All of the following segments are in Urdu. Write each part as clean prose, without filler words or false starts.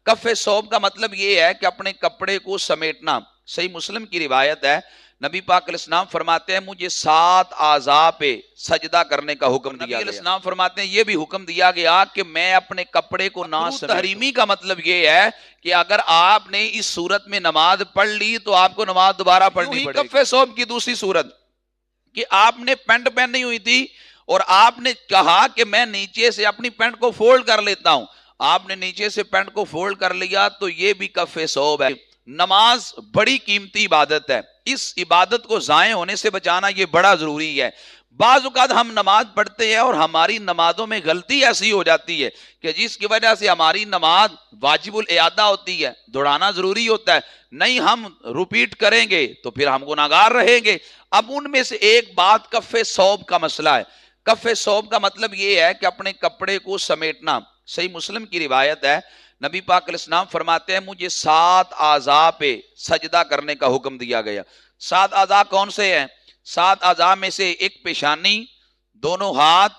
کف صوب کا مطلب یہ ہے کہ اپنے کپڑے کو سمیٹنا. صحیح مسلم کی روایت ہے, نبی پاک علیہ السلام فرماتے ہیں مجھے 7 اعضاء پہ سجدہ کرنے کا حکم دیا گیا. نبی علیہ السلام فرماتے ہیں یہ بھی حکم دیا گیا کہ میں اپنے کپڑے کو نہ سمیٹوں. تحریمی کا مطلب یہ ہے کہ اگر آپ نے اس صورت میں نماز پڑھ لی تو آپ کو نماز دوبارہ پڑھنی پڑے گی. کف صوب کی دوسری صورت کہ آپ نے پینٹ پہنی ہوئی تھی اور آپ نے کہا کہ میں نیچے سے اپنی پینٹ کو فولڈ کر لیتا ہوں, آپ نے نیچے سے پینٹ کو فولڈ کر لیا تو یہ بھی کف صوب ہے. نماز بڑی قیمتی عبادت ہے, اس عبادت کو ضائع ہونے سے بچانا یہ بڑا ضروری ہے. بعض اوقات ہم نماز پڑھتے ہیں اور ہماری نمازوں میں غلطی ایسی ہو جاتی ہے کہ جس کی وجہ سے ہماری نماز واجب الاعادہ ہوتی ہے, دوہرانا ضروری ہوتا ہے. نہیں ہم ریپیٹ کریں گے تو پھر ہم گناہگار رہیں گے. اب ان میں سے ایک بات کف صوب کا مسئلہ ہے. کف صوب کا مطلب یہ ہے کہ اپنے کپڑے کو سمیٹنا. صحیح مسلم کی روایت ہے, نبی پاک علیہ السلام فرماتے ہیں مجھے 7 اعضاء پہ سجدہ کرنے کا حکم دیا گیا. 7 اعضاء کون سے ہیں؟ 7 اعضاء میں سے ایک پیشانی, دونوں ہاتھ,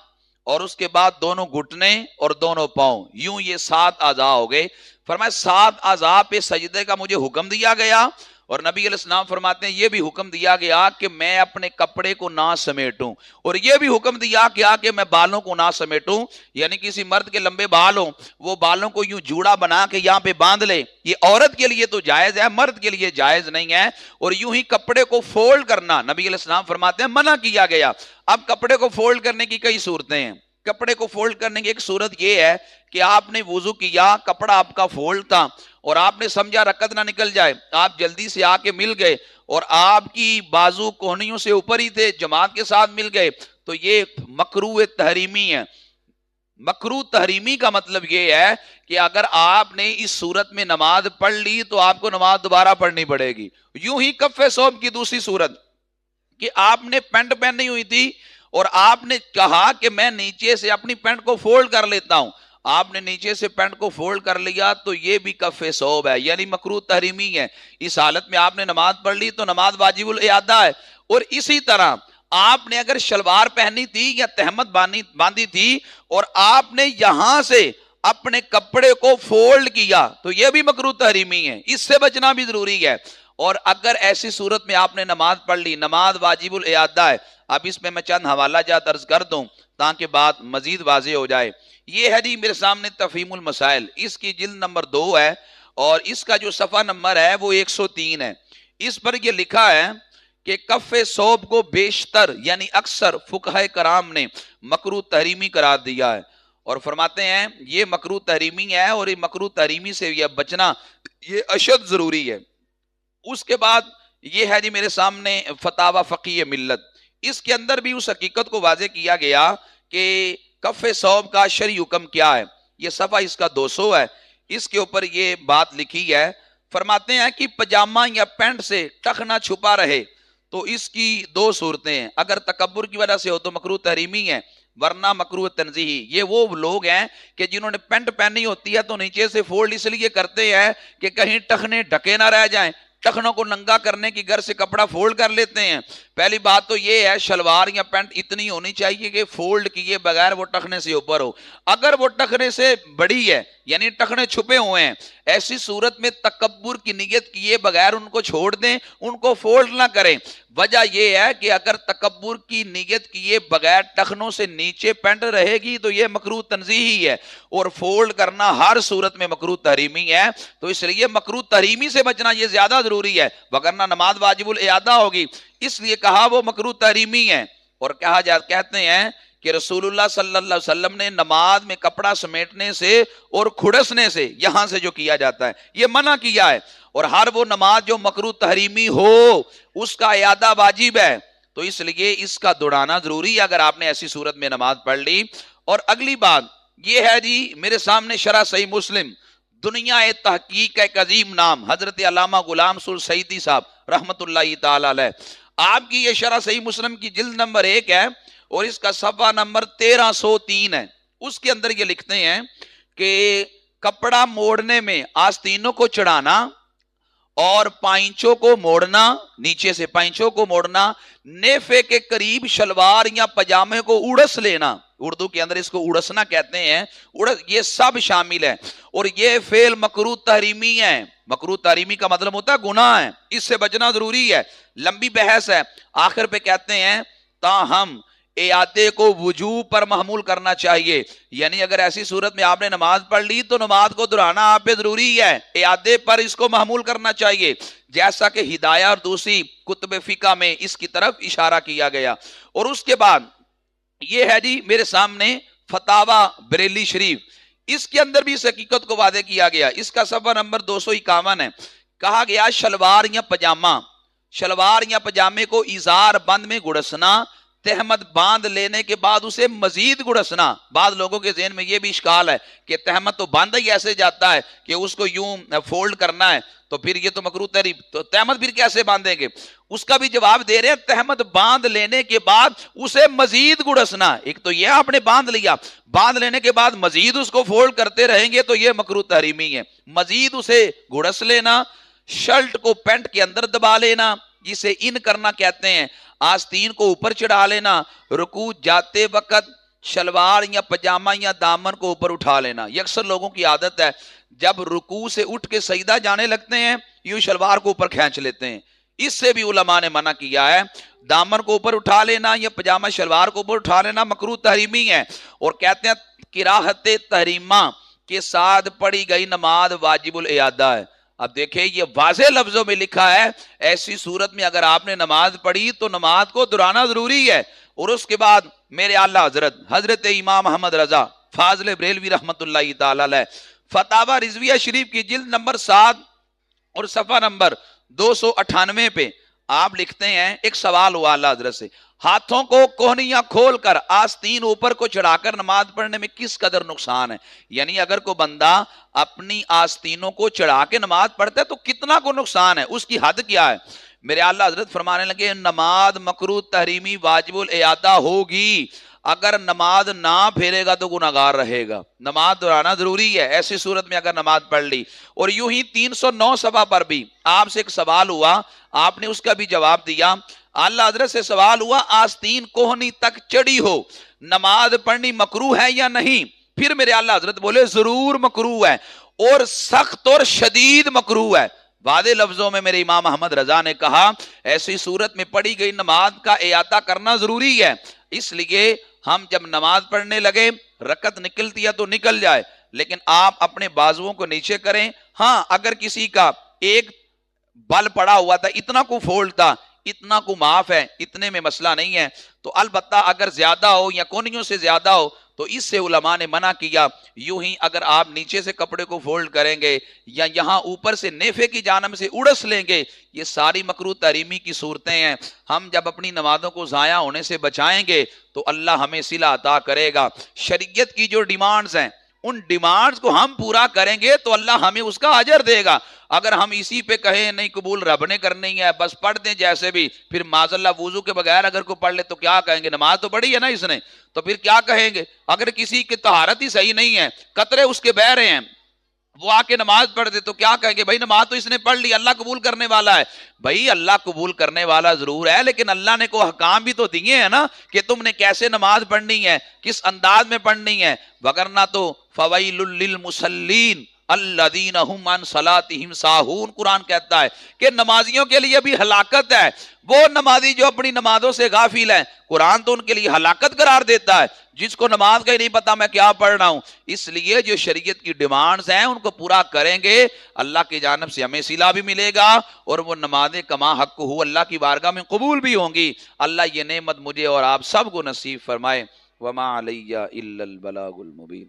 اور اس کے بعد دونوں گھٹنے اور دونوں پاؤں, یوں یہ 7 اعضاء ہو گئے. فرمایا 7 اعضاء پہ سجدے کا مجھے حکم دیا گیا, اور نبی علیہ السلام فرماتے ہیں یہ بھی حکم دیا گیا کہ میں اپنے کپڑے کو نہ سمیٹوں, اور یہ بھی حکم دیا کہ میں بالوں کو نہ سمیٹوں. یعنی کسی مرد کے لمبے بال ہوں, وہ بالوں کو یوں جوڑا بنا کے یہاں پہ باندھ لے, یہ عورت کے لیے تو جائز ہے, مرد کے لیے جائز نہیں ہے. اور یوں ہی کپڑے کو فولڈ کرنا نبی علیہ السلام فرماتے ہیں منع کیا گیا. اب کپڑے کو فولڈ کرنے کی کئی صورتیں ہیں. کپڑے کو فولڈ کرنے کی ایک صورت یہ ہے کہ آپ نے وضو کیا, کپڑا آپ کا فولڈ تھا, اور آپ نے سمجھا رکعت نہ نکل جائے, آپ جلدی سے آ کے مل گئے, اور آپ کی بازو کوہنیوں سے اوپر ہی تھے, جماعت کے ساتھ مل گئے, تو یہ مکروہ تحریمی ہے. مکروہ تحریمی کا مطلب یہ ہے کہ اگر آپ نے اس صورت میں نماز پڑھ لی تو آپ کو نماز دوبارہ پڑھنی پڑے گی. یوں ہی کف صوب کی دوسری صورت کہ آپ نے پینٹ پہنی ہوئی تھی اور آپ نے کہا کہ میں نیچے سے اپنی پینٹ کو فولڈ کر لیتا ہوں, آپ نے نیچے سے پینٹ کو فولڈ کر لیا تو یہ بھی کف صوب ہے, یعنی مکروہ تحریمی ہے. اس حالت میں آپ نے نماز پڑھ لی تو نماز واجب الاعادہ ہے. اور اسی طرح آپ نے اگر شلوار پہنی تھی یا تہمت باندھی تھی اور آپ نے یہاں سے اپنے کپڑے کو فولڈ کیا تو یہ بھی مکروہ تحریمی ہے, اس سے بچنا بھی ضروری ہے. اور اگر ایسی صورت میں آپ نے نماز پڑھ لی, نماز واجب الاعادہ ہے. اب اس میں میں چند حوالہ جات عرض کر دوں تاکہ بات مزید واضح ہو جائے. یہ ہے جی میرے سامنے تفہیم المسائل, اس کی جلد نمبر 2 ہے, اور اس کا جو صفحہ نمبر ہے وہ 103 ہے. اس پر یہ لکھا ہے کہ کف صوب کو بیشتر یعنی اکثر فقہائے کرام نے مکروہ تحریمی قرار دیا ہے, اور فرماتے ہیں یہ مکروہ تحریمی ہے, اور یہ مکروہ تحریمی سے یہ بچنا یہ اشد ضروری ہے. اس کے بعد یہ ہے جی میرے سامنے فتاوی فقیہ ملت, اس کے اندر بھی اس حقیقت کو واضح کیا گیا کہ کف صوب کا شرعی حکم کیا ہے. یہ صفحہ اس کا 200 ہے, اس کے اوپر یہ بات لکھی ہے. فرماتے ہیں کہ پجامہ یا پینٹ سے ٹخنا چھپا رہے تو اس کی 2 صورتیں ہیں. اگر تکبر کی وجہ سے ہو تو مکروہ تحریمی ہے, ورنہ مکروہ تنزیہی. یہ وہ لوگ ہیں کہ جنہوں نے پینٹ پہنی ہوتی ہے تو نیچے سے فولڈ اس لیے کرتے ہیں کہ کہیں ٹخنے ڈھکے نہ رہ جائیں, ٹخنوں کو ننگا کرنے کی گھر سے کپڑا فولڈ کر لیتے ہیں. پہلی بات تو یہ ہے شلوار یا پینٹ اتنی ہونی چاہیے کہ فولڈ کیے بغیر وہ ٹخنے سے اوپر ہو. اگر وہ ٹخنے سے بڑی ہے یعنی ٹخنے چھپے ہوئے ہیں, ایسی صورت میں تکبر کی نیت کیے بغیر ان کو چھوڑ دیں, ان کو فولڈ نہ کریں. وجہ یہ ہے کہ اگر تکبر کی نیت کیے بغیر ٹخنوں سے نیچے پینٹ رہے گی تو یہ مکروہ تنزیہی ہے, اور فولڈ کرنا ہر صورت میں مکروہ تحریمی ہے. تو اس لیے مکروہ تحریمی سے بچنا یہ زیادہ ضروری ہے, وگرنہ نماز واجب الاعادہ ہوگی. اس لیے کہا وہ مکروہ تحریمی ہے. اور کہتے ہیں کہ رسول اللہ صلی اللہ علیہ وسلم نے نماز میں کپڑا سمیٹنے سے اور کھڑسنے سے, یہاں سے جو کیا جاتا ہے, یہ منع کیا ہے. اور ہر وہ نماز جو مکروہ تحریمی ہو اس کا اعادہ واجب ہے, تو اس لیے اس کا دوڑانا ضروری ہے اگر آپ نے ایسی صورت میں نماز پڑھ لی. اور اگلی بات یہ ہے جی میرے سامنے شرح صحیح مسلم, دنیا تحقیق ایک عظیم نام حضرت علامہ غلام سر سعیدی صاحب رحمت اللہ تعالی علیہ, آپ کی یہ شرح صحیح مسلم کی جلد نمبر 1 ہے, اور اس کا صفحہ نمبر 1303 ہے. اس کے اندر یہ لکھتے ہیں کہ کپڑا موڑنے میں آستینوں کو چڑھانا اور پائنچوں کو موڑنا, نیچے سے پائنچوں کو موڑنا, نیفے کے قریب شلوار یا پجامے کو اڑس لینا, اردو کے اندر اس کو اڑسنا کہتے ہیں، یہ سب شامل ہے، اور یہ فعل مکروہ تحریمی ہے۔ مکروہ تحریمی کا مطلب ہوتا ہے گناہ ہے، اس سے بچنا ضروری ہے، لمبی بحث ہے۔ آخر پہ کہتے ہیں تاہم اعادے کو وجوب پر محمول کرنا چاہیے، یعنی اگر ایسی صورت میں آپ نے نماز پڑھ لی تو نماز کو دہرانا آپ پہ ضروری ہے، اعادے پر اس کو محمول کرنا چاہیے، جیسا کہ ہدایہ اور دوسری کتب فقہ میں اس کی طرف اشارہ کیا گیا۔ اور اس کے بعد یہ ہے جی میرے سامنے فتاوی بریلی شریف، اس کے اندر بھی اس حقیقت کو واضح کیا گیا، اس کا صفحہ نمبر 251 ہے۔ کہا گیا شلوار یا پجامہ، شلوار یا پجامے کو ازار بند میں گڑسنا، تہمت باندھ لینے کے بعد اسے مزید گڑسنا۔ بعض لوگوں کے ذہن میں یہ بھی اشکال ہے کہ تہمت تو باندھا ہی ایسے جاتا ہے کہ اس کو یوں فولڈ کرنا ہے، تو پھر یہ تو مکروہ تحریم، تو تہمت پھر کیسے باندھیں گے؟ اس کا بھی جواب دے رہے ہیں، تہمت باندھ لینے کے بعد اسے مزید گڑسنا۔ ایک تو یہ آپ نے باندھ لیا، باندھ لینے کے بعد مزید اس کو فولڈ کرتے رہیں گے تو یہ مکروہ تحریمی ہے۔ مزید اسے گڑس لینا، شرٹ کو پینٹ کے اندر دبا لینا، جسے ان کرنا کہتے ہیں، آستین کو اوپر چڑھا لینا، رکوع جاتے وقت شلوار یا پجامہ یا دامن کو اوپر اٹھا لینا۔ یہ اکثر لوگوں کی عادت ہے، جب رکوع سے اٹھ کے سجدہ جانے لگتے ہیں یوں شلوار کو اوپر کھینچ لیتے ہیں، اس سے بھی علماء نے منع کیا ہے۔ دامن کو اوپر اٹھا لینا یا پجامہ شلوار کو اوپر اٹھا لینا مکروہ تحریمی ہے، اور کہتے ہیں کراہت تحریمہ کے ساتھ پڑھی گئی نماز واجب الاعادہ ہے۔ اب دیکھیں یہ واضح لفظوں میں لکھا ہے، ایسی صورت میں اگر آپ نے نماز پڑھی تو نماز کو دہرانا ضروری ہے۔ اور اس کے بعد میرے اعلیٰ حضرت امام محمد رضا فاضل بریلوی رحمت اللہ تعالی علیہ، فتاوی رضویہ شریف کی جلد نمبر 7 اور صفحہ نمبر 298 پہ آپ لکھتے ہیں، ایک سوال ہوا اعلیٰ حضرت سے، ہاتھوں کو کوہنیاں کھول کر آستین اوپر کو چڑھا کر نماز پڑھنے میں کس قدر نقصان ہے؟ یعنی اگر کوئی بندہ اپنی آستینوں کو چڑھا کے نماز پڑھتا ہے تو کتنا کو نقصان ہے، اس کی حد کیا ہے؟ میرے اعلیٰ حضرت فرمانے لگے نماز مکروہ تحریمی واجب الاعادہ ہوگی، اگر نماز نہ پھیرے گا تو گناہگار رہے گا، نماز دہرانا ضروری ہے ایسی صورت میں اگر نماز پڑھ لی۔ اور یوں ہی 309 صفحہ پر بھی آپ سے ایک سوال ہوا، آپ نے اس کا بھی جواب دیا۔ اللہ حضرت سے سوال ہوا آستین کوہنی تک چڑھی ہو نماز پڑھنی مکروہ ہے یا نہیں؟ پھر میرے اللہ حضرت بولے ضرور مکروہ ہے، اور سخت اور شدید مکروہ ہے۔ واضح لفظوں میں میرے امام احمد رضا نے کہا ایسی صورت میں پڑھی گئی نماز کا اعادہ کرنا ضروری ہے، اس لیے ہم جب نماز پڑھنے لگے رکعت نکلتی ہے تو نکل جائے، لیکن آپ اپنے بازوؤں کو نیچے کریں۔ ہاں اگر کسی کا ایک بل پڑا ہوا تھا، اتنا کو فولڈ تھا، اتنا کو معاف ہے، اتنے میں مسئلہ نہیں ہے، تو البتہ اگر زیادہ ہو یا کونیوں سے زیادہ ہو تو اس سے علماء نے منع کیا۔ یوں ہی اگر آپ نیچے سے کپڑے کو فولڈ کریں گے یا یہاں اوپر سے نیفے کی جانب سے اڑس لیں گے، یہ ساری مکروہ تحریمی کی صورتیں ہیں۔ ہم جب اپنی نمازوں کو ضائع ہونے سے بچائیں گے تو اللہ ہمیں صلہ عطا کرے گا۔ شریعت کی جو ڈیمانڈز ہیں ان ڈیمانڈز کو ہم پورا کریں گے تو اللہ ہمیں اس کا اجر دے گا۔ اگر ہم اسی پہ کہیں نہیں قبول رب نے کرنی ہے بس پڑھ دیں جیسے بھی، پھر معاذ اللہ وضو کے بغیر اگر کوئی پڑھ لے تو کیا کہیں گے؟ نماز تو پڑھی ہے نا اس نے، تو پھر کیا کہیں گے؟ اگر کسی کی طہارت ہی صحیح نہیں ہے، قطرے اس کے بہ رہے ہیں، وہ آ کے نماز پڑھ دے تو کیا کہیں گے؟ بھائی نماز تو اس نے پڑھ لی، اللہ قبول کرنے والا ہے۔ بھائی اللہ قبول کرنے والا ضرور ہے، لیکن اللہ نے کو احکام بھی تو دیے ہیں نا کہ تم نے کیسے نماز پڑھنی ہے، کس انداز میں پڑھنی ہے، وگرنہ تو فویل للمصلین الذین هم عن صلاتهم ساہون، قرآن کہتا ہے کہ نمازیوں کے لیے بھی ہلاکت ہے، وہ نمازی جو اپنی نمازوں سے غافل ہیں، قرآن تو ان کے لیے ہلاکت قرار دیتا ہے، جس کو نماز کا ہی نہیں پتا میں کیا پڑھ رہا ہوں۔ اس لیے جو شریعت کی ڈیمانڈز ہیں ان کو پورا کریں گے، اللہ کی جانب سے ہمیں صلہ بھی ملے گا، اور وہ نمازیں کما حق ہو اللہ کی بارگاہ میں قبول بھی ہوں گی۔ اللہ یہ نعمت مجھے اور آپ سب کو نصیب فرمائے۔ وما علی الا البلاغ المبین۔